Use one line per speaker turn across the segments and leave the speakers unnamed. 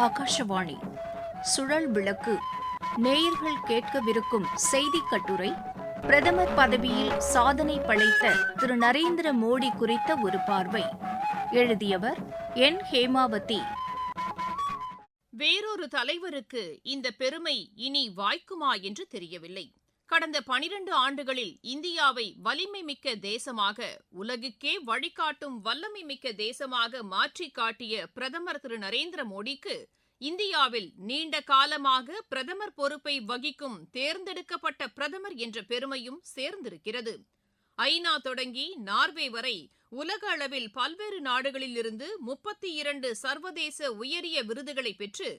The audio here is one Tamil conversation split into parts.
ஆகாஷவாணி சுழல் விளக்கு. நேயர்கள் கேட்கவிருக்கும் செய்திக் கட்டுரை பிரதமர் பதவியில் சாதனை படைத்த திரு நரேந்திர மோடி குறித்த ஒரு பார்வை. எழுதியவர் என். ஹேமாவதி.
வேறொரு தலைவருக்கு இந்த பெருமை இனி வாய்க்குமா என்று தெரியவில்லை. கடந்த 12 ஆண்டுகளில் இந்தியாவை வலிமை மிக்க தேசமாக, உலகுக்கே வழிகாட்டும் வல்லமை மிக்க தேசமாக மாற்றி காட்டிய பிரதமர் திரு நரேந்திர மோடிக்கு இந்தியாவில் நீண்ட காலமாக பிரதமர் பொறுப்பை வகிக்கும் தேர்ந்தெடுக்கப்பட்ட பிரதமர் என்ற பெருமையும் சேர்ந்திருக்கிறது. ஐநா தொடங்கி நார்வே வரை உலக அளவில் பல்வேறு நாடுகளில் இருந்து 32 சர்வதேச உயரிய விருதுகளை பெற்று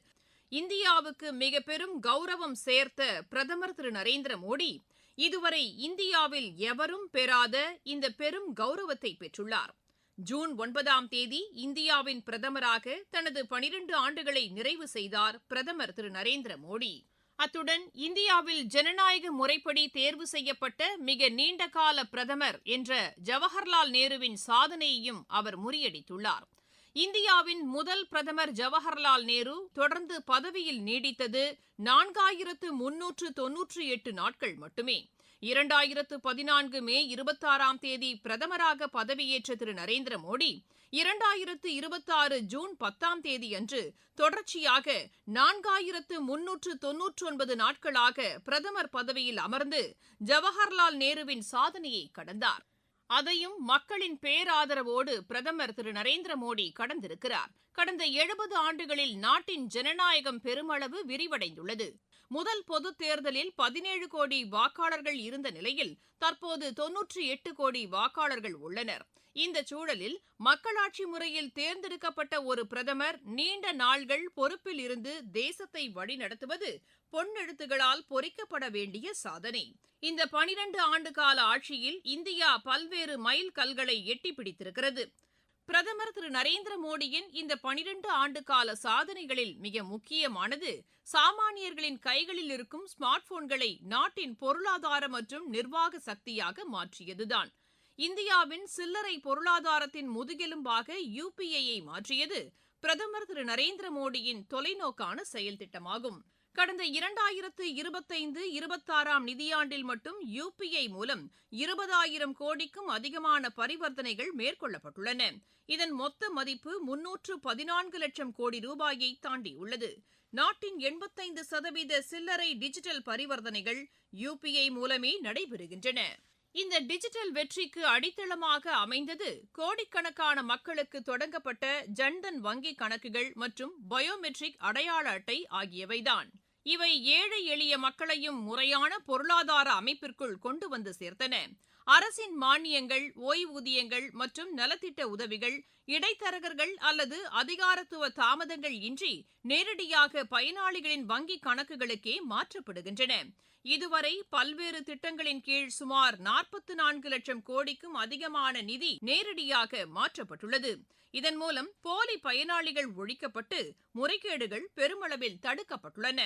இந்தியாவுக்கு மிக பெரும் கௌரவம் சேர்த்த பிரதமர் திரு நரேந்திர மோடி இதுவரை இந்தியாவில் எவரும் பெறாத இந்த பெரும் கௌரவத்தை பெற்றுள்ளார். ஜூன் 9ஆம் தேதி இந்தியாவின் பிரதமராக தனது 12 ஆண்டுகளை நிறைவு செய்தார் பிரதமர் திரு நரேந்திர மோடி. அத்துடன் இந்தியாவில் ஜனநாயக முறைப்படி தேர்வு செய்யப்பட்ட மிக நீண்டகால பிரதமர் என்ற ஜவஹர்லால் நேருவின் சாதனையையும் அவர் முறியடித்துள்ளார். இந்தியாவின் முதல் பிரதமர் ஜவஹர்லால் நேரு தொடர்ந்து பதவியில் நீடித்தது 4398 நாட்கள் மட்டுமே. 2014 மே 26ஆம் தேதி பிரதமராக பதவியேற்ற திரு நரேந்திர மோடி 2026 ஜூன் 10ஆம் தேதி அன்று தொடர்ச்சியாக 4399 நாட்களாக பிரதமர் பதவியில் அமர்ந்து ஜவஹர்லால் நேருவின் சாதனையை கடந்தார். அதையும் மக்களின் பேராதரவோடு பிரதமர் திரு நரேந்திர மோடி கடந்திருக்கிறார். கடந்த 70 ஆண்டுகளில் நாட்டின் ஜனநாயகம் பெருமளவு விரிவடைந்துள்ளது. முதல் பொதுத் தேர்தலில் 17 கோடி வாக்காளர்கள் இருந்த நிலையில் தற்போது 98 கோடி வாக்காளர்கள் உள்ளனர். இந்த சூழலில் மக்களாட்சி முறையில் தேர்ந்தெடுக்கப்பட்ட ஒரு பிரதமர் நீண்ட நாள்கள் பொறுப்பில் இருந்து தேசத்தை வழிநடத்துவது பொன்னெழுத்துகளால் பொறிக்கப்பட வேண்டிய சாதனை. இந்த 12 ஆண்டு கால ஆட்சியில் இந்தியா பல்வேறு மைல் கல்களை எட்டி பிடித்திருக்கிறது. பிரதமர் திரு நரேந்திர மோடியின் இந்த 12 ஆண்டு கால சாதனைகளில் மிக முக்கியமானது சாமானியர்களின் கைகளில் இருக்கும் ஸ்மார்ட் போன்களை நாட்டின் பொருளாதார மற்றும் நிர்வாக சக்தியாக மாற்றியதுதான். இந்தியாவின் சில்லறை பொருளாதாரத்தின் முதுகெலும்பாக UPI-யை மாற்றியது பிரதமர் திரு நரேந்திர மோடியின் தொலைநோக்கான செயல் திட்டமாகும். கடந்த 2025-26ஆம் நிதியாண்டில் மட்டும் UPI மூலம் 20,000 கோடிக்கும் அதிகமான பரிவர்த்தனைகள் மேற்கொள்ளப்பட்டுள்ளன. இதன் மொத்த மதிப்பு 314 லட்சம் கோடி ரூபாயை தாண்டியுள்ளது. நாட்டின் 85% சில்லறை டிஜிட்டல் பரிவர்த்தனைகள் UPI மூலமே நடைபெறுகின்றன. இந்த டிஜிட்டல் வெற்றிக்கு அடித்தளமாக அமைந்தது கோடிக்கணக்கான மக்களுக்கு தொடங்கப்பட்ட ஜன்தன் வங்கி கணக்குகள் மற்றும் பயோமெட்ரிக் அடையாள அட்டை ஆகியவைதான். இவை ஏழை எளிய மக்களையும் முறையான பொருளாதார அமைப்பிற்குள் கொண்டு வந்து சேர்த்தன. அரசின் மானியங்கள், ஓய்வூதியங்கள் மற்றும் நலத்திட்ட உதவிகள் இடைத்தரகர்கள் அல்லது அதிகாரத்துவ தாமதங்கள் இன்றி நேரடியாக பயனாளிகளின் வங்கி கணக்குகளுக்கே மாற்றப்படுகின்றன. இதுவரை பல்வேறு திட்டங்களின் கீழ் சுமார் 44 லட்சம் கோடிக்கும் அதிகமான நிதி நேரடியாக மாற்றப்பட்டுள்ளது. இதன் மூலம் போலி பயனாளிகள் ஒழிக்கப்பட்டு முறைகேடுகள் பெருமளவில் தடுக்கப்பட்டுள்ளன.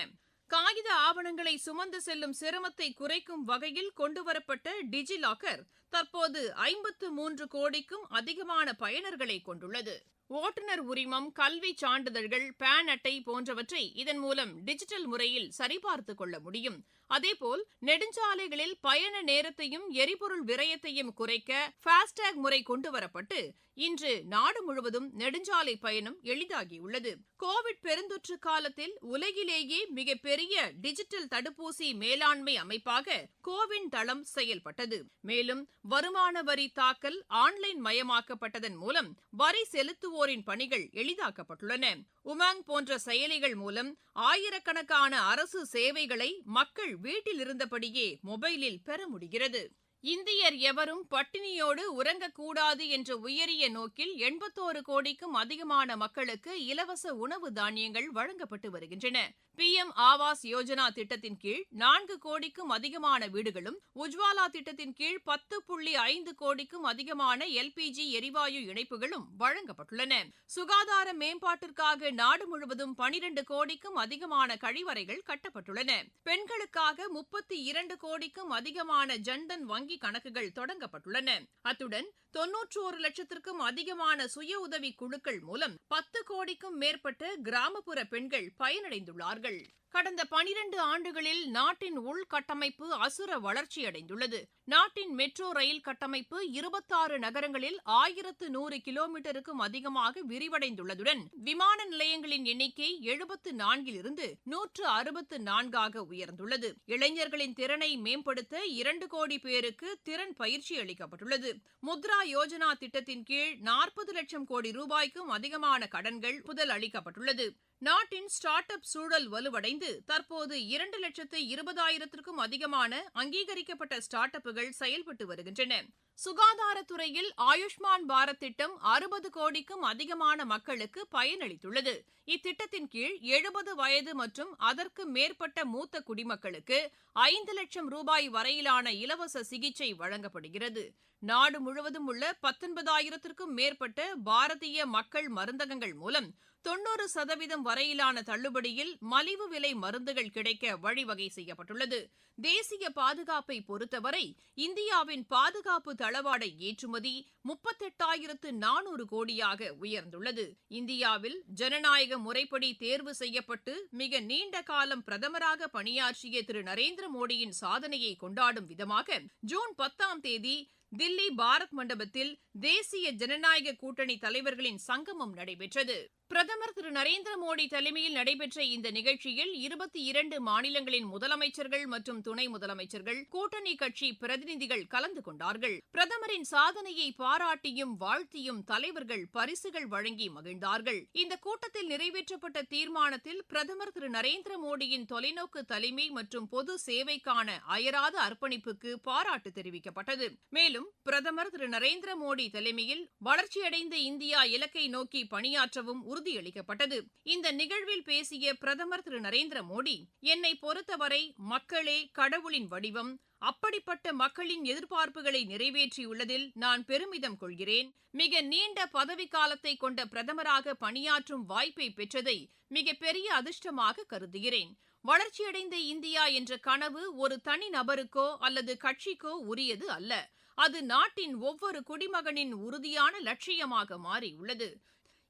காகித ஆவணங்களை சுமந்து செல்லும் சிரமத்தை குறைக்கும் வகையில் கொண்டுவரப்பட்ட டிஜிலாக்கர் தற்போது 53 கோடிக்கும் அதிகமான பயனர்களை கொண்டுள்ளது. ஓட்டுநர் உரிமம், கல்வி சான்றிதழ்கள், பான் அட்டை போன்றவற்றை இதன் மூலம் டிஜிட்டல் முறையில் சரிபார்த்துக் கொள்ள முடியும். அதேபோல் நெடுஞ்சாலைகளில் பயண நேரத்தையும் எரிபொருள் விரயத்தையும் குறைக்க ஃபாஸ்டேக் முறை கொண்டுவரப்பட்டு இன்று நாடு முழுவதும் நெடுஞ்சாலை பயணம் எளிதாகியுள்ளது. கோவிட் பெருந்தொற்று காலத்தில் உலகிலேயே மிகப்பெரிய டிஜிட்டல் தடுப்பூசி மேலாண்மை அமைப்பாக கோவின் தளம் செயல்பட்டது. மேலும் வருமான வரி தாக்கல் ஆன்லைன் மயமாக்கப்பட்டதன் மூலம் வரி செலுத்துவோரின் பணிகள் எளிதாக்கப்பட்டுள்ளன. உமாங் போன்ற செயலிகள் மூலம் ஆயிரக்கணக்கான அரசு சேவைகளை மக்கள் வீட்டில் இருந்தபடியே மொபைலில் பெற முடிகிறது. இந்தியர் எவரும் பட்டினியோடு உறங்கக்கூடாது என்ற உயரிய நோக்கில் 81 கோடிக்கும் அதிகமான மக்களுக்கு இலவச உணவு தானியங்கள் வழங்கப்பட்டு வருகின்றன. PM ஆவாஸ் யோஜனா திட்டத்தின் கீழ் 4 கோடிக்கும் அதிகமான வீடுகளும், உஜ்வாலா திட்டத்தின் கீழ் 10.5 கோடிக்கும் அதிகமான LPG எரிவாயு இணைப்புகளும் வழங்கப்பட்டுள்ளன. சுகாதார மேம்பாட்டிற்காக நாடு முழுவதும் 12 கோடிக்கும் அதிகமான கழிவறைகள் கட்டப்பட்டுள்ளன. பெண்களுக்காக 32 கோடிக்கும் அதிகமான ஜன்தன் வங்கி வங்கி கணக்குகள் தொடங்கப்பட்டுள்ளன. அத்துடன் 91 லட்சத்திற்கும் அதிகமான சுய உதவி குழுக்கள் மூலம் 10 கோடிக்கும் மேற்பட்ட கிராமப்புற பெண்கள் பயனடைந்துள்ளார்கள். கடந்த 12 ஆண்டுகளில் நாட்டின் உள்கட்டமைப்பு அசுர வளர்ச்சியடைந்துள்ளது. நாட்டின் மெட்ரோ ரயில் கட்டமைப்பு 26 நகரங்களில் 1100 கிலோமீட்டருக்கும் அதிகமாக விரிவடைந்துள்ளதுடன் விமான நிலையங்களின் எண்ணிக்கை 74 164 உயர்ந்துள்ளது. இளைஞர்களின் திறனை மேம்படுத்த 2 கோடி பேருக்கு திறன் பயிற்சி அளிக்கப்பட்டுள்ளது. முத்ரா யோஜனா திட்டத்தின் கீழ் 40 லட்சம் கோடி ரூபாய்க்கும் அதிகமான கடன்கள் ஒப்புதல் அளிக்கப்பட்டுள்ளது. நாட்டின் ஸ்டார்ட் அப் சூழல் வலுவடைந்து தற்போது 2,20,000க்கும் அதிகமான அங்கீகரிக்கப்பட்ட ஸ்டார்ட் அப்புகள் செயல்பட்டு வருகின்றன. சுகாதாரத்துறையில் ஆயுஷ்மான் பாரத் திட்டம் 60 கோடிக்கும் அதிகமான மக்களுக்கு பயனளித்துள்ளது. இத்திட்டத்தின் கீழ் 70 வயது மற்றும் அதற்கு மேற்பட்ட மூத்த குடிமக்களுக்கு 5 லட்சம் ரூபாய் வரையிலான இலவச சிகிச்சை வழங்கப்படுகிறது. நாடு முழுவதும் உள்ள 19,000க்கும் மேற்பட்ட பாரதிய மக்கள் மருந்தகங்கள் மூலம் 90% வரையிலான தள்ளுபடியில் மலிவு விலை மருந்துகள் கிடைக்க வழிவகை செய்யப்பட்டுள்ளது. தேசிய பாதுகாப்பை பொறுத்தவரை இந்தியாவின் பாதுகாப்பு தளவாட ஏற்றுமதி 38,400 கோடியாக உயர்ந்துள்ளது. இந்தியாவில் ஜனநாயக முறைப்படி தேர்வு செய்யப்பட்டு மிக நீண்ட காலம் பிரதமராக பணியாற்றிய திரு நரேந்திர மோடியின் சாதனையை கொண்டாடும் விதமாக ஜூன் 10ஆம் தேதி தில்லி பாரத் மண்டபத்தில் தேசிய ஜனநாயக கூட்டணி தலைவர்களின் சங்கமம் நடைபெற்றது. பிரதமர் திரு நரேந்திர மோடி தலைமையில் நடைபெற்ற இந்த நிகழ்ச்சியில் 22 மாநிலங்களின் முதலமைச்சர்கள் மற்றும் துணை முதலமைச்சர்கள், கூட்டணி கட்சி பிரதிநிதிகள் கலந்து கொண்டார்கள். பிரதமரின் சாதனையை பாராட்டியும் வாழ்த்தியும் தலைவர்கள் பரிசுகள் வழங்கி மகிழ்ந்தார்கள். இந்த கூட்டத்தில் நிறைவேற்றப்பட்ட தீர்மானத்தில் பிரதமர் திரு நரேந்திர மோடியின் தொலைநோக்கு தலைமை மற்றும் பொது சேவைக்கான அயராத அர்ப்பணிப்புக்கு பாராட்டு தெரிவிக்கப்பட்டது. மேலும் பிரதமர் திரு நரேந்திர மோடி தலைமையில் வளர்ச்சியடைந்த இந்தியா இலக்கை நோக்கி பணியாற்றவும் உறுதியளிக்கப்பட்டது. இந்த நிகழ்வில் பேசிய பிரதமர் திரு நரேந்திர மோடி, என்னை பொறுத்தவரை மக்களே கடவுளின் வடிவம், அப்படிப்பட்ட மக்களின் எதிர்பார்ப்புகளை நிறைவேற்றியுள்ளதில் நான் பெருமிதம் கொள்கிறேன். மிக நீண்ட பதவிக்காலத்தை கொண்ட பிரதமராக பணியாற்றும் வாய்ப்பை பெற்றதை மிகப்பெரிய அதிர்ஷ்டமாக கருதுகிறேன். வளர்ச்சியடைந்த இந்தியா என்ற கனவு ஒரு தனி நபருக்கோ அல்லது கட்சிக்கோ உரியது அல்ல. அது நாட்டின் ஒவ்வொரு குடிமகனின் உறுதியான லட்சியமாக மாறியுள்ளது.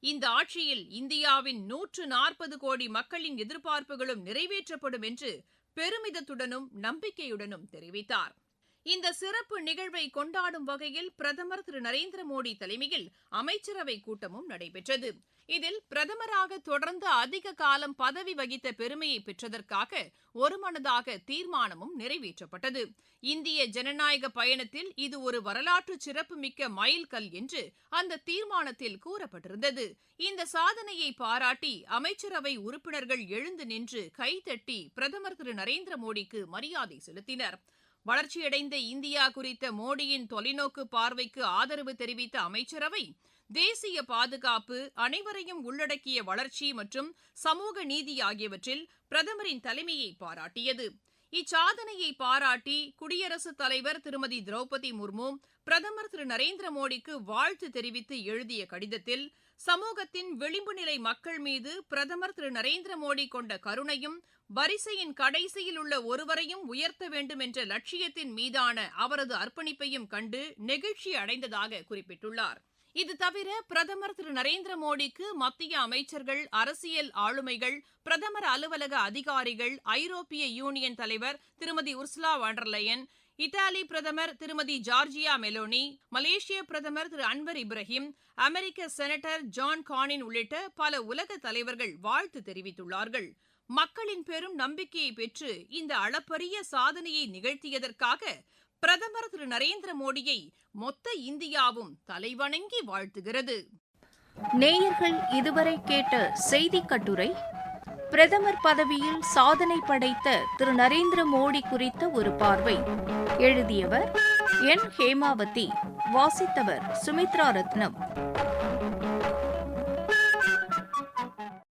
இந்த ஆட்சியில் இந்தியாவின் 140 கோடி மக்களின் எதிர்பார்ப்புகளும் நிறைவேற்றப்படும் என்று பெருமிதத்துடனும் நம்பிக்கையுடனும் தெரிவித்தார். இந்த சிறப்பு நிகழ்வை கொண்டாடும் வகையில் பிரதமர் திரு நரேந்திர மோடி தலைமையில் அமைச்சரவை கூட்டமும் நடைபெற்றது. இதில் பிரதமராக தொடர்ந்து அதிக காலம் பதவி வகித்த பெருமையை பெற்றதற்காக ஒருமனதாக தீர்மானமும் நிறைவேற்றப்பட்டது. இந்திய ஜனநாயக பயணத்தில் இது ஒரு வரலாற்று சிறப்புமிக்க மைல்கல் என்று அந்த தீர்மானத்தில் கூறப்பட்டிருந்தது. இந்த சாதனையை பாராட்டி அமைச்சரவை உறுப்பினர்கள் எழுந்து நின்று கைதட்டி பிரதமர் திரு நரேந்திர மோடிக்கு மரியாதை செலுத்தினர். வளர்ச்சியடைந்த இந்தியா குறித்த மோடியின் தொலைநோக்கு பார்வைக்கு ஆதரவு தெரிவித்த அமைச்சரவை தேசிய பாதுகாப்பு, அனைவரையும் உள்ளடக்கிய வளர்ச்சி மற்றும் சமூக நீதி ஆகியவற்றில் பிரதமரின் தலைமையை பாராட்டியது. இச்சாதனையை பாராட்டி குடியரசுத் தலைவர் திருமதி திரௌபதி முர்மு பிரதமர் திரு நரேந்திர மோடிக்கு வாழ்த்து தெரிவித்து எழுதிய கடிதத்தில், சமூகத்தின் விளிம்பு நிலை மக்கள் மீது பிரதமர் திரு நரேந்திர மோடி கொண்ட கருணையும், வரிசையின் கடைசியில் உள்ள ஒருவரையும் உயர்த்த வேண்டும் என்ற லட்சியத்தின் மீதான அவரது அர்ப்பணிப்பையும் கண்டு நெகிழ்ச்சி அடைந்ததாக குறிப்பிட்டுள்ளார். இது தவிர பிரதமர் திரு நரேந்திர மோடிக்கு மத்திய அமைச்சர்கள், அரசியல் ஆளுமைகள், பிரதமர் அலுவலக அதிகாரிகள், ஐரோப்பிய யூனியன் தலைவர் திருமதி உர்சுலா வாண்டர்லயன், இத்தாலி பிரதமர் திருமதி ஜார்ஜியா மெலோனி, மலேசிய பிரதமர் திரு அன்வர் இப்ராஹிம், அமெரிக்க செனட்டர் ஜான் கானின் உள்ளிட்ட பல உலக தலைவர்கள் வாழ்த்து தெரிவித்துள்ளார்கள். மக்களின் பெரும் நம்பிக்கையை பெற்று இந்த அளப்பரிய சாதனையை நிகழ்த்தியதற்காக பிரதமர் திரு நரேந்திர மோடியை மொத்த இந்தியாவும் தலைவணங்கி வாழ்த்துகிறது.
நேயர்கள் இதுவரை கேட்ட செய்தி கட்டுரை பிரதமர் பதவியில் சாதனை படைத்த திரு நரேந்திர மோடி குறித்த ஒரு பார்வை. எழுதியவர் என். ஹேமாவதி. வாசித்தவர் சுமித்ரா ரத்னம்.